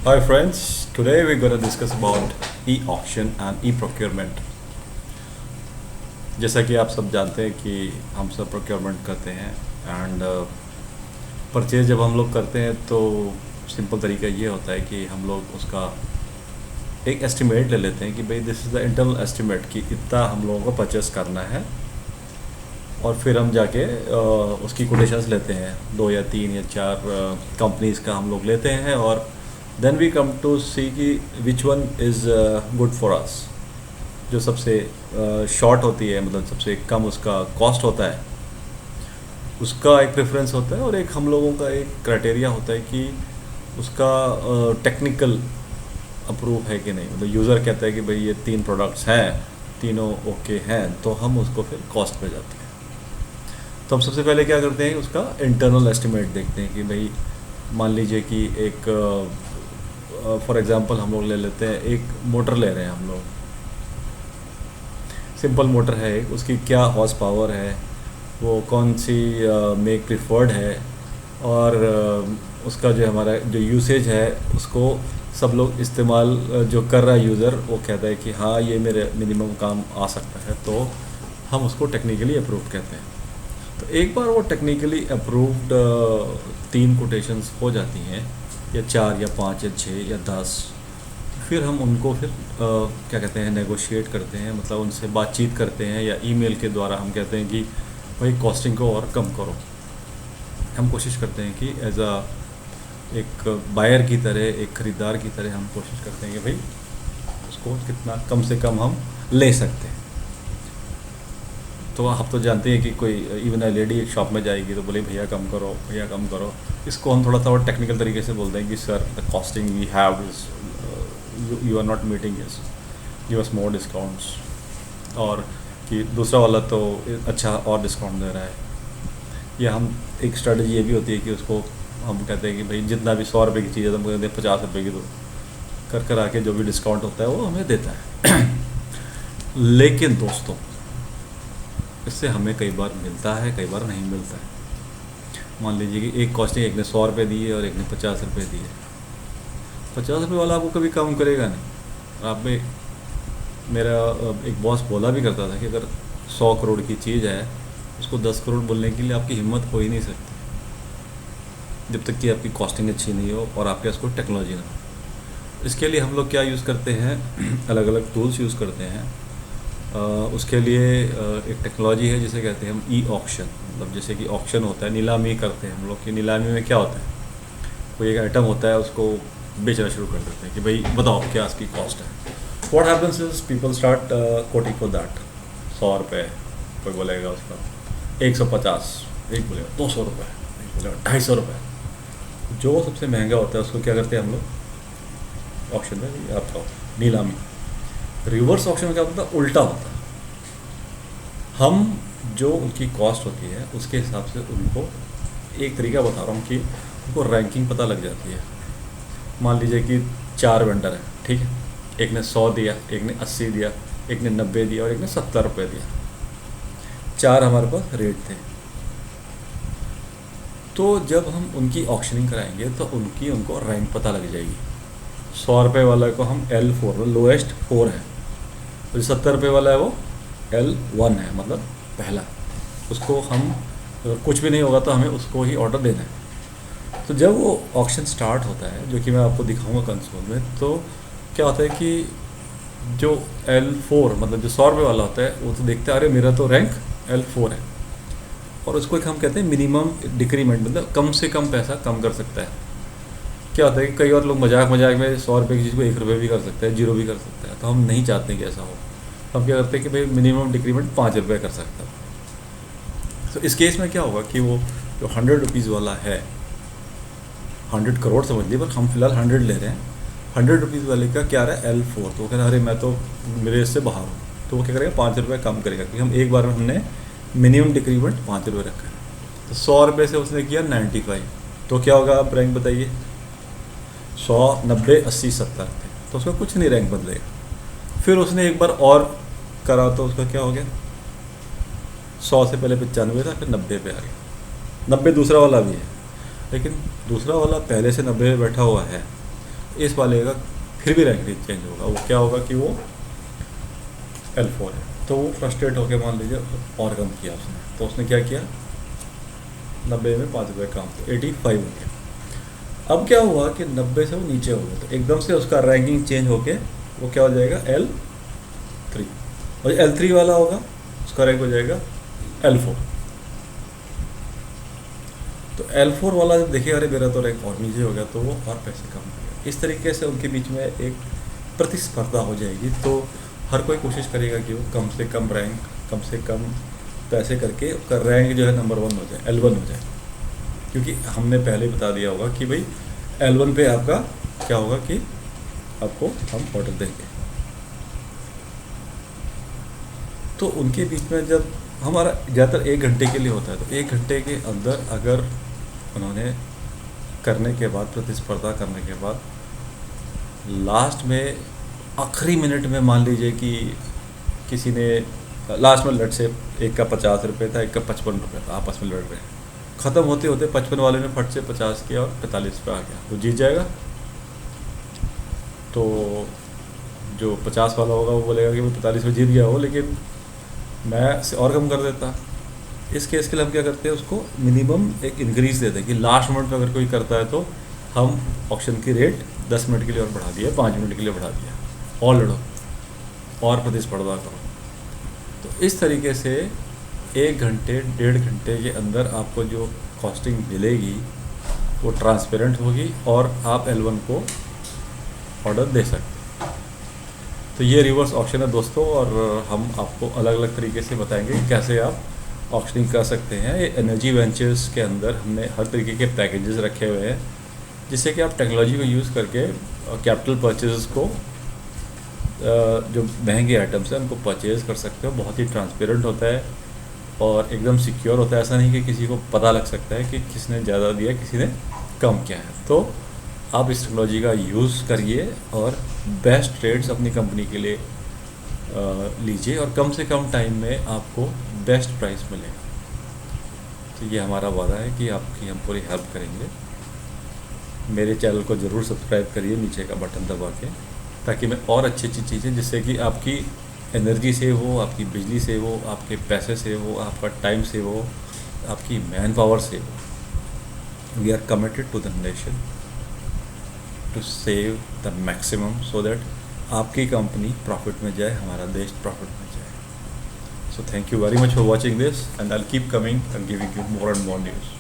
Hi friends, today we're going to discuss about e-auction and e-procurement. जैसा कि आप सब जानते हैं कि हम सब प्रोक्योरमेंट करते हैं एंड परचेज जब हम लोग करते हैं तो सिंपल तरीका ये होता है कि हम लोग उसका एक एस्टिमेट ले लेते हैं कि भाई this is the internal estimate कि इतना हम लोगों को परचेस करना है और फिर हम जाके उसकी कोटेशंस लेते हैं 2 या 3 या 4 कंपनीज़ का हम लोग लेते हैं और देन वी कम टू सी कि which one is good for us, जो सबसे शॉर्ट होती है, मतलब सबसे कम उसका कॉस्ट होता है, उसका एक प्रेफरेंस होता है और एक हम लोगों का एक क्राइटेरिया होता है कि उसका टेक्निकल अप्रूव है कि नहीं। मतलब यूज़र कहता है कि भाई ये 3 प्रोडक्ट्स हैं, तीनों ओके हैं, तो हम उसको फिर कॉस्ट पे जाते हैं। तो हम सबसे पहले क्या करते हैं, उसका इंटरनल एस्टिमेट देखते हैं कि भाई मान लीजिए कि एक फॉर एग्ज़ाम्पल हम लोग ले लेते हैं, एक मोटर ले रहे हैं हम लोग, सिंपल मोटर है एक, उसकी क्या हॉर्स पावर है, वो कौन सी मेक प्रिफर्ड है और उसका जो हमारा जो यूसेज है उसको सब लोग इस्तेमाल जो कर रहा है यूज़र, वो कहता है कि हाँ ये मेरे मिनिमम काम आ सकता है, तो हम उसको टेक्निकली अप्रूव्ड कहते हैं। तो एक बार वो टेक्निकली अप्रूव्ड 3 कोटेशंस हो जाती हैं या 4 या 5 या 6 या 10, फिर हम उनको फिर क्या कहते हैं, नेगोशिएट करते हैं, मतलब उनसे बातचीत करते हैं या ईमेल के द्वारा हम कहते हैं कि भाई कॉस्टिंग को और कम करो। हम कोशिश करते हैं कि एज अ एक बायर की तरह, एक ख़रीदार की तरह हम कोशिश करते हैं कि भाई उसको कितना कम से कम हम ले सकते हैं। तो आप तो जानते हैं कि कोई इवन अ लेडी एक शॉप में जाएगी तो बोले भैया कम करो, भैया कम करो। इसको हम थोड़ा सा और टेक्निकल तरीके से बोलते हैं कि sir the costing we have is you are not meeting is, give us more discounts. और कि दूसरा वाला तो अच्छा और डिस्काउंट दे रहा है। या हम एक स्ट्रेटजी ये भी होती है कि उसको हम कहते हैं कि भाई जितना भी 100 रुपये की चीज़ है तो हम कहते हैं 50 रुपये की दो, कर आके जो भी डिस्काउंट होता है वो हमें देता है। लेकिन दोस्तों इससे हमें कई बार मिलता है, कई बार नहीं मिलता है। मान लीजिए कि एक कॉस्टिंग एक ने 100 रुपये दी है और एक ने 50 रुपये दिए। 50 रुपये वाला आपको कभी कम करेगा नहीं। आप में मेरा एक बॉस बोला भी करता था कि अगर 100 करोड़ की चीज़ है उसको 10 करोड़ बोलने के लिए आपकी हिम्मत हो ही नहीं सकती जब तक कि आपकी कॉस्टिंग अच्छी नहीं हो और आपके पास कोई टेक्नोलॉजी ना हो। इसके लिए हम लोग क्या यूज़ करते हैं, अलग अलग टूल्स यूज़ करते हैं। उसके लिए एक टेक्नोलॉजी है जिसे कहते हैं हम ई-ऑक्शन। मतलब जैसे कि ऑक्शन होता है, नीलामी करते हैं हम लोग। कि नीलामी में क्या होता है, कोई एक आइटम होता है उसको बेचना शुरू कर देते हैं कि भाई बताओ क्या इसकी कॉस्ट है। What happens is people start coating for that. 100 रुपये कोई बोलेगा, उसका 150, एक बोलेगा 200 रुपये, एक बोलेगा 250 रुपये। जो सबसे महंगा होता है उसको क्या करते हैं हम लोग ऑक्शन में, आप कहो नीलामी। रिवर्स ऑक्शन में क्या होता है, उल्टा होता है। हम जो उनकी कॉस्ट होती है उसके हिसाब से उनको एक तरीका बता रहा हूँ कि उनको रैंकिंग पता लग जाती है। मान लीजिए कि 4 वेंडर हैं, ठीक है, एक ने 100 दिया, एक ने 80 दिया, एक ने 90 दिया और एक ने 70 रुपये दिया। 4 हमारे पास रेट थे। तो जब हम उनकी ऑक्शनिंग कराएंगे तो उनको रैंक पता लग जाएगी। 100 रुपये वाला को हम L4, लोएस्ट 4 है, जो 70 रुपये वाला है वो L1 है, मतलब पहला। उसको हम अगर कुछ भी नहीं होगा तो हमें उसको ही ऑर्डर देना है। तो जब वो ऑक्शन स्टार्ट होता है, जो कि मैं आपको दिखाऊंगा कंसोल में, तो क्या होता है कि जो L4 मतलब जो 100 रुपये वाला होता है वो तो देखता है अरे मेरा तो रैंक L4 है, और उसको एक हम कहते हैं मिनिमम डिक्रीमेंट, मतलब कम से कम पैसा कम कर सकता है। क्या होता है कि कई और लोग मजाक में 100 रुपये की चीज़ को 1 रुपये भी कर सकता है, 0 भी कर सकता है। तो हम नहीं चाहते कि ऐसा हो। हम क्या करते हैं कि भाई मिनिमम डिक्रीमेंट 5 रुपये कर सकता है। तो इस केस में क्या होगा कि वो जो 100 रुपीज़ वाला है, 100 करोड़ समझ लीजिए, पर हम फिलहाल 100 ले रहे हैं। 100 रुपीज़ वाले का क्या रहा है L4, तो वो कह रहा है अरे मैं तो मेरे इससे बाहर हूँ, तो वो क्या करेगा 5 रुपये कम करेगा, क्योंकि हम एक बार में हमने मिनिमम डिक्रीमेंट 5 रुपये रखा है। तो 100 रुपये से उसने किया 95, तो क्या होगा आप रैंक बताइए। 100, 90, 80, 70 थे, तो उसका कुछ नहीं रैंक बदलेगा। फिर उसने एक बार और करा तो उसका क्या हो गया, 100 से पहले 95 था, फिर 90 पे आ गया। 90 दूसरा वाला भी है, लेकिन दूसरा वाला पहले से 90 पे बैठा हुआ है, इस वाले का फिर भी रैंक नहीं चेंज होगा। वो क्या होगा कि वो L4 है। तो वो फ्रस्ट्रेट होकर मान लीजिए और कम किया उसने, तो उसने क्या किया, 90 में 5 रुपये कम, तो 85 हो गया। अब क्या हुआ कि 90 से वो नीचे हो गया, तो एकदम से उसका रैंकिंग चेंज होके वो क्या हो जाएगा, L3, और L3 वाला होगा उसका रैंक हो जाएगा L4। तो L4 वाला जब देखिए अरे मेरा तो रैंक और नीचे हो गया, तो वो और पैसे कम हो गया। इस तरीके से उनके बीच में एक प्रतिस्पर्धा हो जाएगी। तो हर कोई कोशिश करेगा कि वो कम से कम रैंक, कम से कम पैसे करके उसका रैंक जो है नंबर 1 हो जाए, L1 हो जाए। क्योंकि हमने पहले बता दिया होगा कि भाई L1 पे आपका क्या होगा कि आपको हम ऑर्डर देंगे। तो उनके बीच में जब हमारा ज़्यादातर 1 घंटे के लिए होता है, तो 1 घंटे के अंदर अगर उन्होंने करने के बाद, प्रतिस्पर्धा करने के बाद, लास्ट में आखिरी मिनट में मान लीजिए कि किसी ने लास्ट में लट से एक का 50 रुपये था, एक का 55 रुपये था, आपस में लड़ रहे हैं, ख़त्म होते होते 55 वाले ने फट से 50 किया और 45 पे आ गया, वो जीत जाएगा। तो जो 50 वाला होगा वो बोलेगा कि वो 45 में जीत गया हो, लेकिन मैं और कम कर देता। इस केस के लिए हम क्या करते हैं, उसको मिनिमम एक इंक्रीज देते हैं कि लास्ट मिनट में अगर कोई करता है तो हम ऑप्शन की रेट 10 मिनट के लिए और बढ़ा दिया, 5 मिनट के लिए बढ़ा दिया, और लड़ो और प्रतिस्पर्धा करो। तो इस तरीके से 1 घंटे 1.5 घंटे के अंदर आपको जो कॉस्टिंग मिलेगी वो ट्रांसपेरेंट होगी और आप L1 को ऑर्डर दे सकते हैं। तो ये रिवर्स ऑक्शन है दोस्तों, और हम आपको अलग अलग तरीके से बताएंगे कि कैसे आप ऑक्शनिंग कर सकते हैं। ये एनर्जी वेंचर्स के अंदर हमने हर तरीके के पैकेजेस रखे हुए हैं, जिससे कि आप टेक्नोलॉजी को यूज़ करके कैपिटल परचेज़ को, जो महंगे आइटम्स हैं उनको परचेज़ कर सकते हो। बहुत ही ट्रांसपेरेंट होता है और एकदम सिक्योर होता है। ऐसा नहीं कि किसी को पता लग सकता है कि किसने ज़्यादा दिया, किसी ने कम किया है। तो आप इस टेक्नोलॉजी का यूज़ करिए और बेस्ट ट्रेड्स अपनी कंपनी के लिए लीजिए, और कम से कम टाइम में आपको बेस्ट प्राइस मिलेगा। तो ये हमारा वादा है कि आपकी हम पूरी हेल्प करेंगे। मेरे चैनल को ज़रूर सब्सक्राइब करिए नीचे का बटन दबा के, ताकि मैं और अच्छी अच्छी चीज़ें, जिससे कि आपकी एनर्जी सेव हो, आपकी बिजली सेव हो, आपके पैसे सेव हो, आपका टाइम सेव हो, आपकी मैन पावर सेव हो। We are committed to the nation to save the maximum, so that आपकी कंपनी प्रॉफिट में जाए, हमारा देश प्रॉफिट में जाए। So thank you very much for watching this, and I will keep coming and giving you more and more news.